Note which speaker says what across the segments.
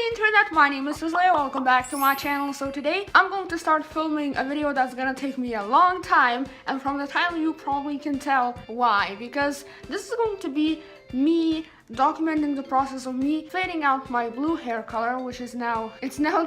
Speaker 1: internet, my name is Sisley. Welcome back to my channel. So today I'm going to start filming a video that's gonna take me a long time, and from the title you probably can tell why, because this is going to be me documenting the process of me fading out my blue hair color, which is now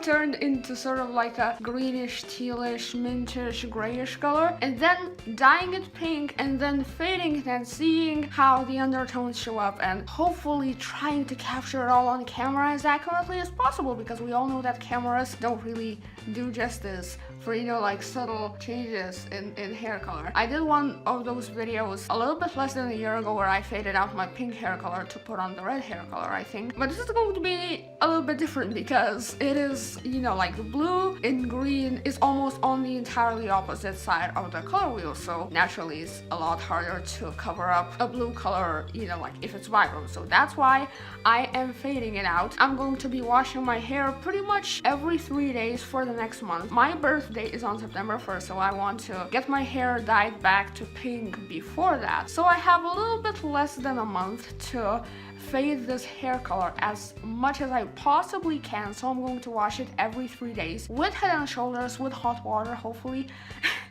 Speaker 1: turned into sort of like a greenish, tealish, mintish, grayish color, and then dyeing it pink and then fading it and seeing how the undertones show up, and hopefully trying to capture it all on camera as accurately as possible, because we all know that cameras don't really do justice for, you know, like subtle changes in hair color. I did one of those videos a little bit less than a year ago where I faded out my pink hair color to put on the red hair color, I think. But this is going to be a little bit different because it is, you know, like the blue and green is almost on the entirely opposite side of the color wheel, so naturally it's a lot harder to cover up a blue color, you know, like if it's vibrant. So that's why I am fading it out. I'm going to be washing my hair pretty much every 3 days for the next month. My birthday is on September 1st, so I want to get my hair dyed back to pink before that. So I have a little bit less than a month to fade this hair color as much as I possibly can, so I'm going to wash it every 3 days with Head and Shoulders with hot water, hopefully.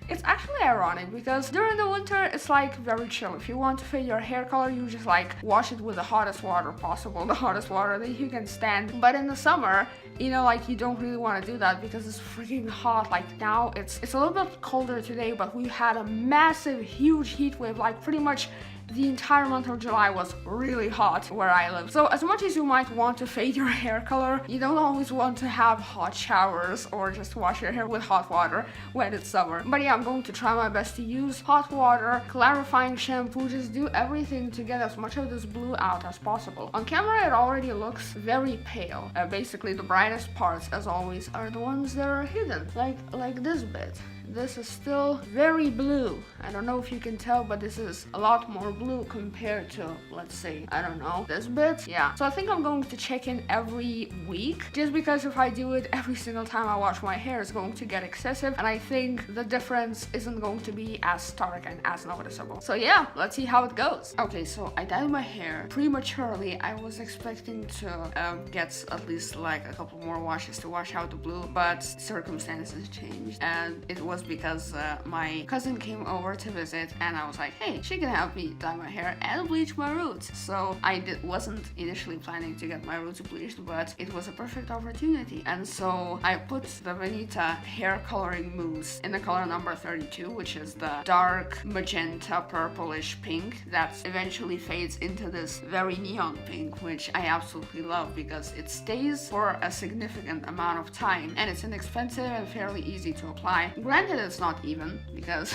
Speaker 1: It's actually ironic because during the winter it's like very chill. If you want to fade your hair color, you just like wash it with the hottest water possible, the hottest water that you can stand. But in the summer, you know, like you don't really want to do that because it's freaking hot. Like now it's a little bit colder today, but we had a massive, huge heat wave. Like pretty much the entire month of July was really hot where I live. So as much as you might want to fade your hair color, you don't always want to have hot showers or just wash your hair with hot water when it's summer. But yeah, I'm going to try my best to use hot water, clarifying shampoo, just do everything to get as much of this blue out as possible. On camera it already looks very pale. Basically the brightest parts, as always, are the ones that are hidden, like this bit. This is still very blue. I don't know if you can tell, but this is a lot more blue compared to, let's say, I don't know, this bit. Yeah, so I think I'm going to check in every week, just because if I do it every single time I wash my hair, it's going to get excessive, and I think the difference isn't going to be as stark and as noticeable. So yeah, let's see how it goes. Okay, so I dyed my hair prematurely. I was expecting to get at least like a couple more washes to wash out the blue, but circumstances changed, and it was because my cousin came over to visit, and I was like, hey, she can help me dye my hair and bleach my roots. So I wasn't initially planning to get my roots bleached, but it was a perfect opportunity, and so I put the Vanita hair coloring mousse in the color number 32, which is the dark magenta purplish pink that eventually fades into this very neon pink, which I absolutely love because it stays for a significant amount of time and it's inexpensive and fairly easy to apply. Granted, it's not even because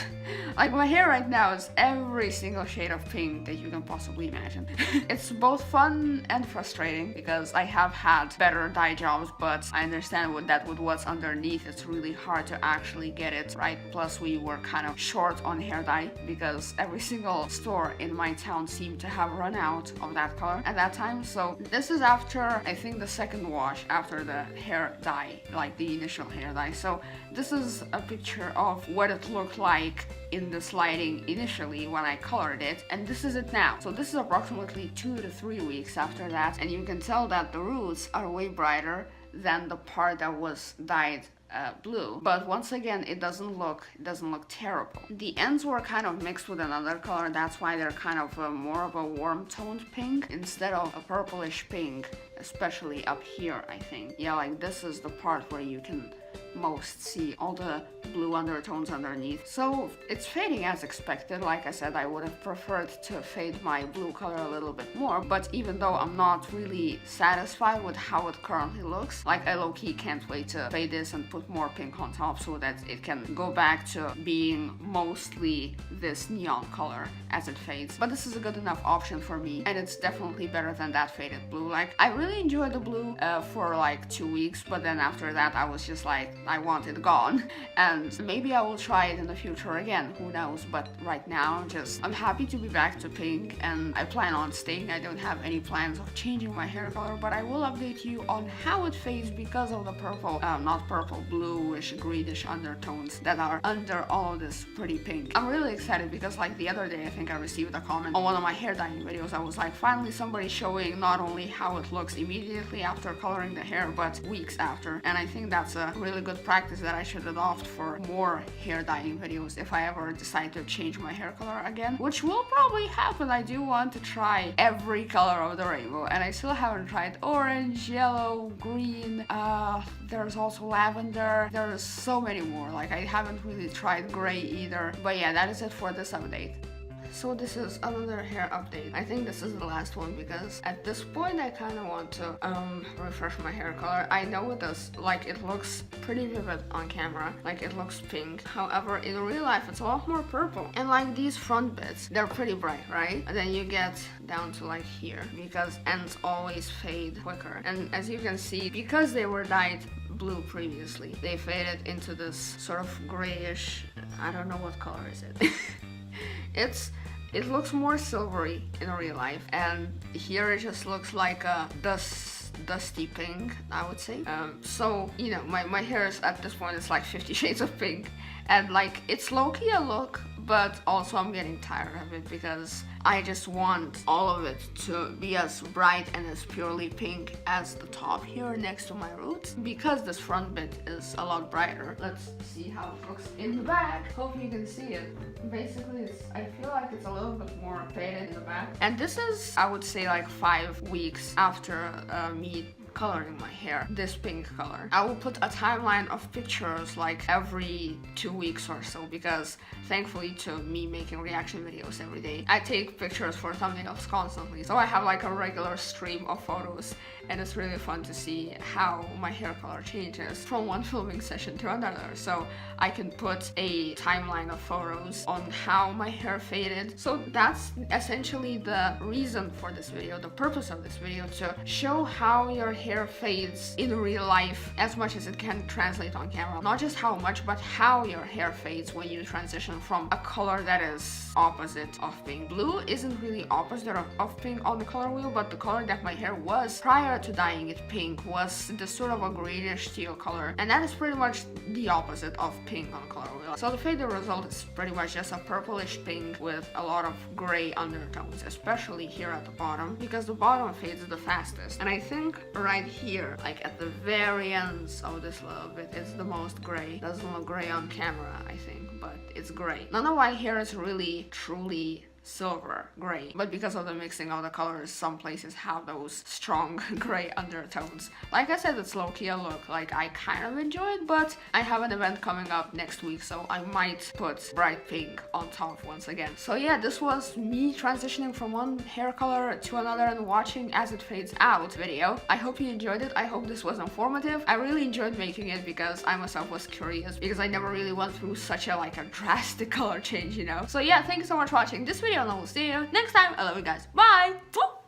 Speaker 1: like my hair right now is every single shade of pink that you can possibly imagine. It's both fun and frustrating because I have had better dye jobs, but I understand with what's underneath it's really hard to actually get it right. Plus we were kind of short on hair dye because every single store in my town seemed to have run out of that color at that time. So this is after, I think, the second wash after the hair dye, like the initial hair dye. So this is a picture of what it looked like in this lighting initially when I colored it, and this is it now. So this is approximately 2 to 3 weeks after that, and you can tell that the roots are way brighter than the part that was dyed blue. But once again, it doesn't look terrible. The ends were kind of mixed with another color, that's why they're kind of more of a warm toned pink instead of a purplish pink, especially up here, I think. Yeah, like this is the part where you can most see all the blue undertones underneath. So it's fading as expected. Like I said, I would have preferred to fade my blue color a little bit more, but even though I'm not really satisfied with how it currently looks, like I low-key can't wait to fade this and put more pink on top so that it can go back to being mostly this neon color as it fades. But this is a good enough option for me, and it's definitely better than that faded blue. Like I really enjoyed the blue for like 2 weeks, but then after that I was just like, I want it gone. And maybe I will try it in the future again, who knows, but right now I'm happy to be back to pink, and I plan on staying. I don't have any plans of changing my hair color, but I will update you on how it fades because of the purple, not purple, bluish, greenish undertones that are under all of this pretty pink. I'm really excited because like the other day I think I received a comment on one of my hair dyeing videos. I was like, finally somebody showing not only how it looks immediately after coloring the hair, but weeks after. And I think that's a really good practice that I should adopt for more hair dyeing videos if I ever decide to change my hair color again, which will probably happen. I do want to try every color of the rainbow, and I still haven't tried orange, yellow, green, there's also lavender, there's so many more. Like I haven't really tried gray either. But yeah, that is it for this update. So this is another hair update. I think this is the last one because at this point I kind of want to refresh my hair color. I know it does, like it looks pretty vivid on camera, like it looks pink. However, in real life it's a lot more purple. And like these front bits, they're pretty bright, right? And then you get down to like here because ends always fade quicker. And as you can see, because they were dyed blue previously, they faded into this sort of grayish, I don't know what color is it. It looks more silvery in real life, and here it just looks like a dusty pink, I would say. So, you know, my hair is at this point, it's like 50 shades of pink, and like it's low-key a look, but also I'm getting tired of it because I just want all of it to be as bright and as purely pink as the top here next to my roots, because this front bit is a lot brighter. Let's see how it looks in the back. Hope you can see it. Basically, I feel like it's a little bit more faded in the back. And this is, I would say, like 5 weeks after me coloring my hair this pink color. I will put a timeline of pictures like every 2 weeks or so, because thankfully to me making reaction videos every day, I take pictures for thumbnails constantly, so I have like a regular stream of photos, and it's really fun to see how my hair color changes from one filming session to another. So I can put a timeline of photos on how my hair faded. So that's essentially the reason for this video, the purpose of this video, to show how your hair fades in real life as much as it can translate on camera. Not just how much, but how your hair fades when you transition from a color that is opposite of pink. Blue isn't really opposite of pink on the color wheel, but the color that my hair was prior to dyeing it pink was this sort of a greenish teal color, and that is pretty much the opposite of pink on the color wheel. So the faded result is pretty much just a purplish pink with a lot of gray undertones, especially here at the bottom, because the bottom fades the fastest. And I think right here, like at the very ends of this little bit, it's the most gray. Doesn't look gray on camera, I think, but it's gray. None of my hair is really truly silver gray, but because of the mixing of the colors, some places have those strong gray undertones. Like I said, it's low-key a look, like I kind of enjoy it, but I have an event coming up next week, so I might put bright pink on top once again. So yeah, this was me transitioning from one hair color to another and watching as it fades out video. I hope you enjoyed it. I hope this was informative. I really enjoyed making it because I myself was curious, because I never really went through such a drastic color change, you know. So yeah, thank you so much for watching this video, and I will see you next time. I love you guys. Bye!